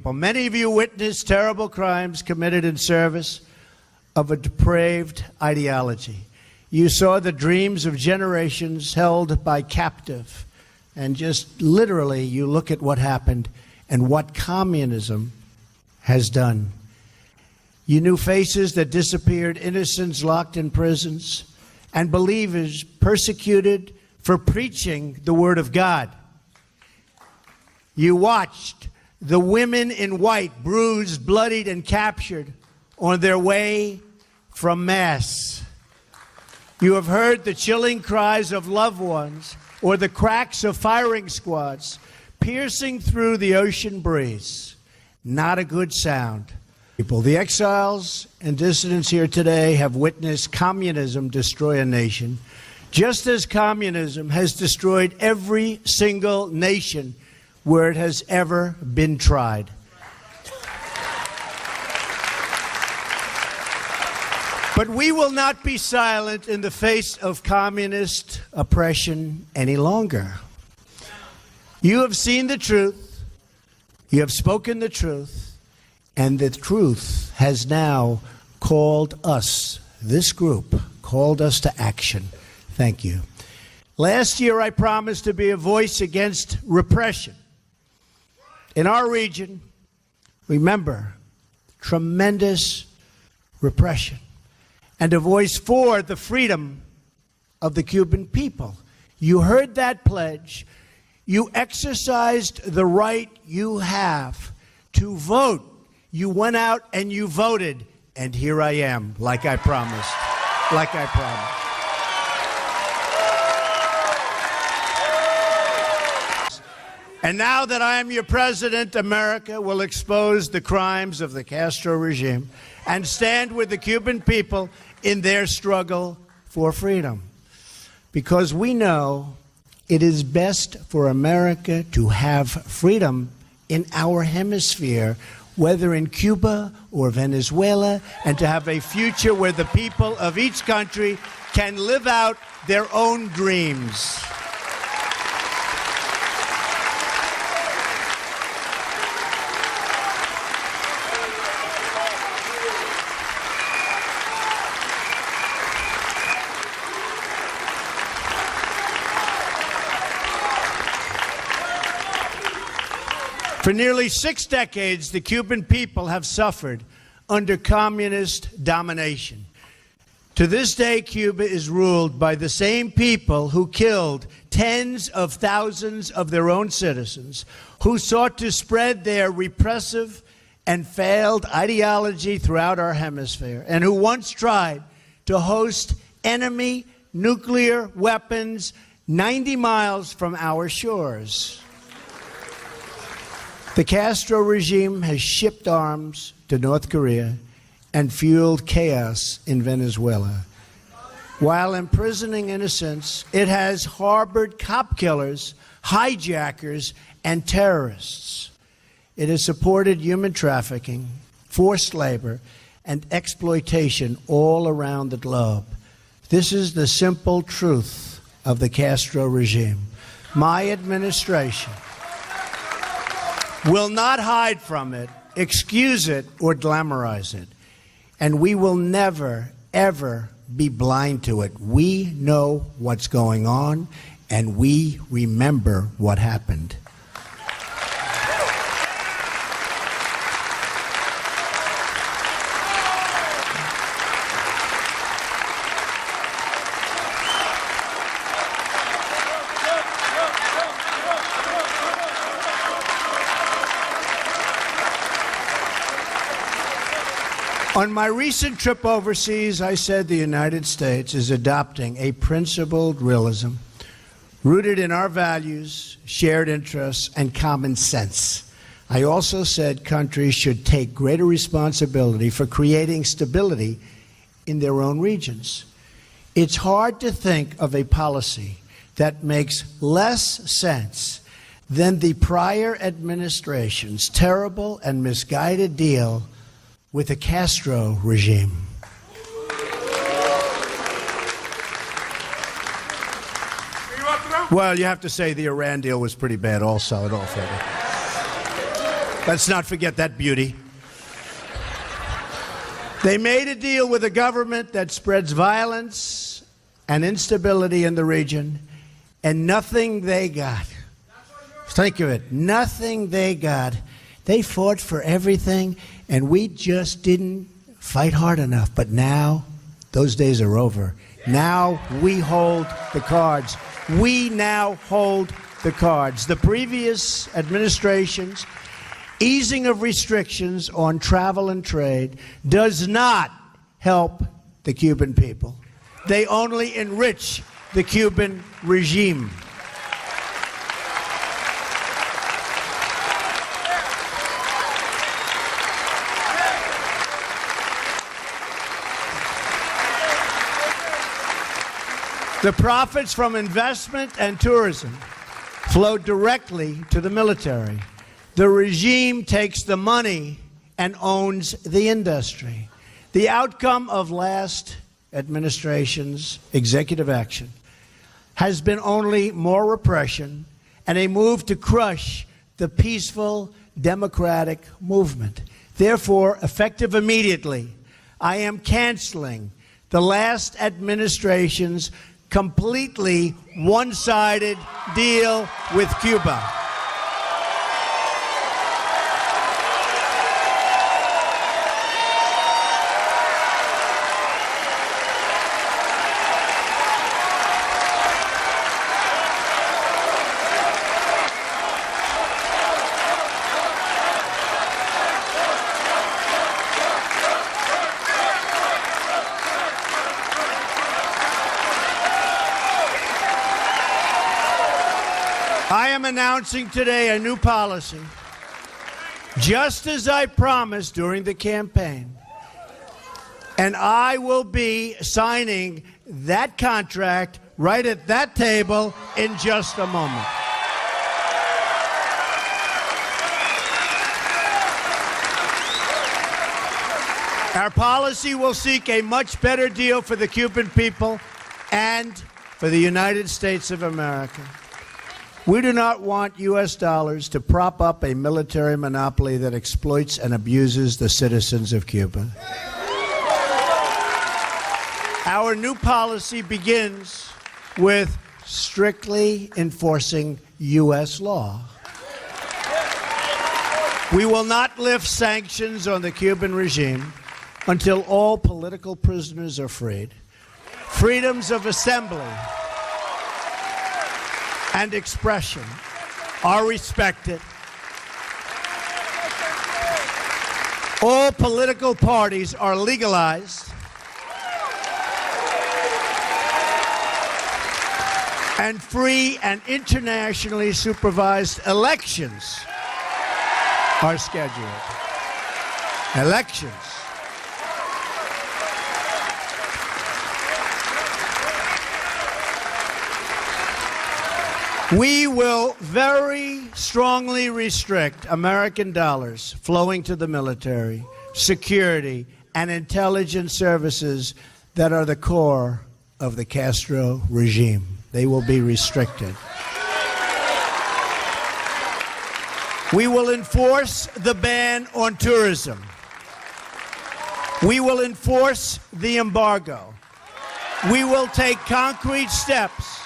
people. Many of you witnessed terrible crimes committed in service of a depraved ideology. You saw the dreams of generations held by captive. And just literally, you look at what happened and what communism has done. You knew faces that disappeared, innocents locked in prisons, and believers persecuted for preaching the word of God. You watched the women in white, bruised, bloodied, and captured on their way from Mass. You have heard the chilling cries of loved ones or the cracks of firing squads piercing through the ocean breeze. Not a good sound. The exiles and dissidents here today have witnessed communism destroy a nation, just as communism has destroyed every single nation where it has ever been tried. But we will not be silent in the face of communist oppression any longer. You have seen the truth, you have spoken the truth, and the truth has now called us, this group, called us to action. Thank you. Last year I promised to be a voice against repression. In our region, remember, tremendous repression, and a voice for the freedom of the Cuban people. You heard that pledge. You exercised the right you have to vote. You went out and you voted, and here I am, like I promised, like I promised. And now that I am your president, America will expose the crimes of the Castro regime and stand with the Cuban people in their struggle for freedom. Because we know it is best for America to have freedom in our hemisphere, whether in Cuba or Venezuela, and to have a future where the people of each country can live out their own dreams. For nearly 6 decades, the Cuban people have suffered under communist domination. To this day, Cuba is ruled by the same people who killed tens of thousands of their own citizens, who sought to spread their repressive and failed ideology throughout our hemisphere, and who once tried to host enemy nuclear weapons 90 miles from our shores. The Castro regime has shipped arms to North Korea and fueled chaos in Venezuela. While imprisoning innocents, it has harbored cop killers, hijackers, and terrorists. It has supported human trafficking, forced labor, and exploitation all around the globe. This is the simple truth of the Castro regime. My administration will not hide from it, excuse it, or glamorize it. And we will never, ever be blind to it. We know what's going on, and we remember what happened. On my recent trip overseas, I said the United States is adopting a principled realism rooted in our values, shared interests, and common sense. I also said countries should take greater responsibility for creating stability in their own regions. It's hard to think of a policy that makes less sense than the prior administration's terrible and misguided deal with the Castro regime. Well, you have to say the Iran deal was pretty bad also, in all fairness. Let's not forget that beauty. They made a deal with a government that spreads violence and instability in the region, and nothing they got. Think of it. Nothing they got. They fought for everything, and we just didn't fight hard enough. But now, those days are over. Now we hold the cards. We now hold the cards. The previous administration's easing of restrictions on travel and trade does not help the Cuban people. They only enrich the Cuban regime. The profits from investment and tourism flow directly to the military. The regime takes the money and owns the industry. The outcome of last administration's executive action has been only more repression and a move to crush the peaceful democratic movement. Therefore, effective immediately, I am canceling the last administration's completely one-sided deal with Cuba. I am announcing today a new policy, just as I promised during the campaign, and I will be signing that contract right at that table in just a moment. Our policy will seek a much better deal for the Cuban people and for the United States of America. We do not want U.S. dollars to prop up a military monopoly that exploits and abuses the citizens of Cuba. Our new policy begins with strictly enforcing U.S. law. We will not lift sanctions on the Cuban regime until all political prisoners are freed. Freedoms of assembly and expression are respected. All political parties are legalized. And free and internationally supervised elections are scheduled. Elections. We will very strongly restrict American dollars flowing to the military, security, and intelligence services that are the core of the Castro regime. They will be restricted. We will enforce the ban on tourism. We will enforce the embargo. We will take concrete steps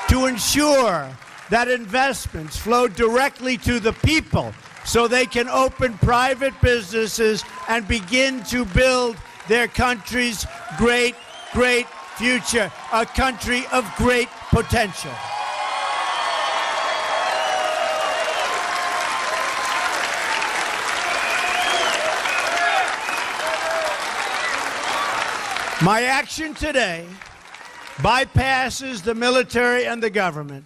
to ensure that investments flow directly to the people so they can open private businesses and begin to build their country's great, great future, a country of great potential. My action today bypasses the military and the government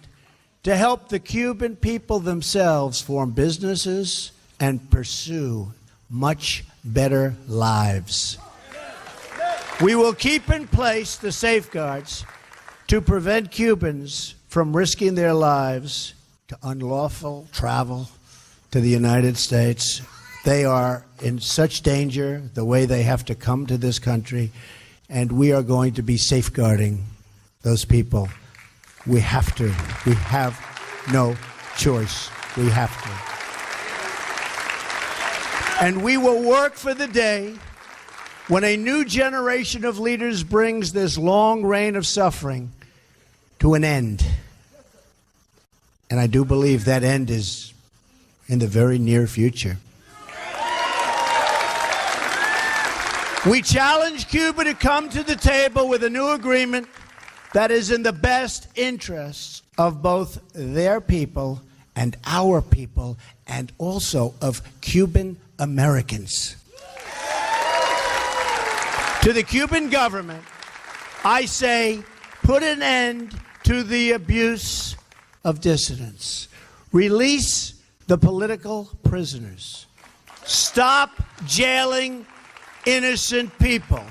to help the Cuban people themselves form businesses and pursue much better lives. We will keep in place the safeguards to prevent Cubans from risking their lives to unlawful travel to the United States. They are in such danger the way they have to come to this country, and we are going to be safeguarding those people. We have to. We have no choice. We have to. And we will work for the day when a new generation of leaders brings this long reign of suffering to an end. And I do believe that end is in the very near future. We challenge Cuba to come to the table with a new agreement that is in the best interests of both their people and our people, and also of Cuban Americans. To the Cuban government, I say, put an end to the abuse of dissidents. Release the political prisoners. Stop jailing innocent people.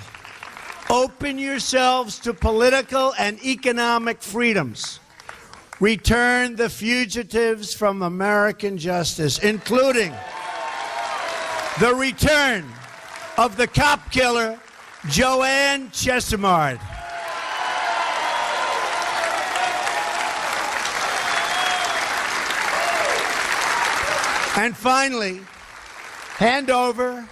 Open yourselves to political and economic freedoms. Return the fugitives from American justice, including the return of the cop killer, Joanne Chesimard. And finally, hand over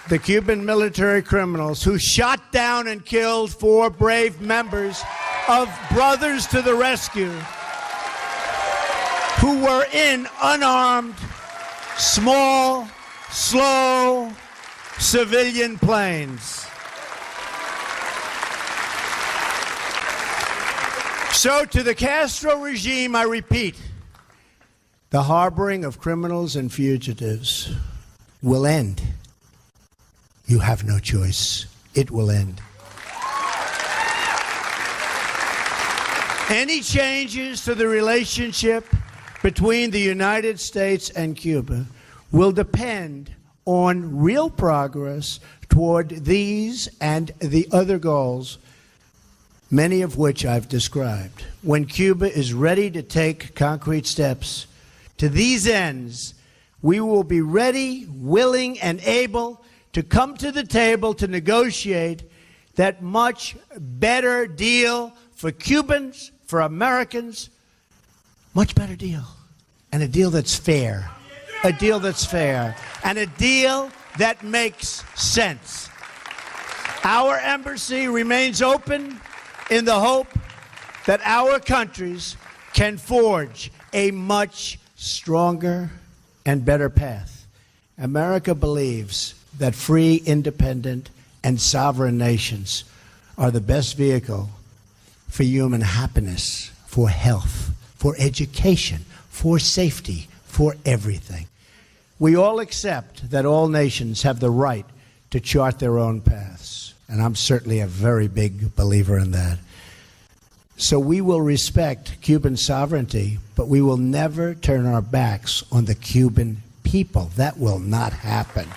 the Cuban military criminals who shot down and killed 4 brave members of Brothers to the Rescue, who were in unarmed, small, slow, civilian planes. So to the Castro regime, I repeat, the harboring of criminals and fugitives will end. You have no choice. It will end. Any changes to the relationship between the United States and Cuba will depend on real progress toward these and the other goals, many of which I've described. When Cuba is ready to take concrete steps to these ends, we will be ready, willing, and able to come to the table to negotiate that much better deal for Cubans, for Americans, much better deal. And a deal that's fair. A deal that's fair. And a deal that makes sense. Our embassy remains open in the hope that our countries can forge a much stronger and better path. America believes that free, independent, and sovereign nations are the best vehicle for human happiness, for health, for education, for safety, for everything. We all accept that all nations have the right to chart their own paths, and I'm certainly a very big believer in that. So we will respect Cuban sovereignty, but we will never turn our backs on the Cuban people. That will not happen.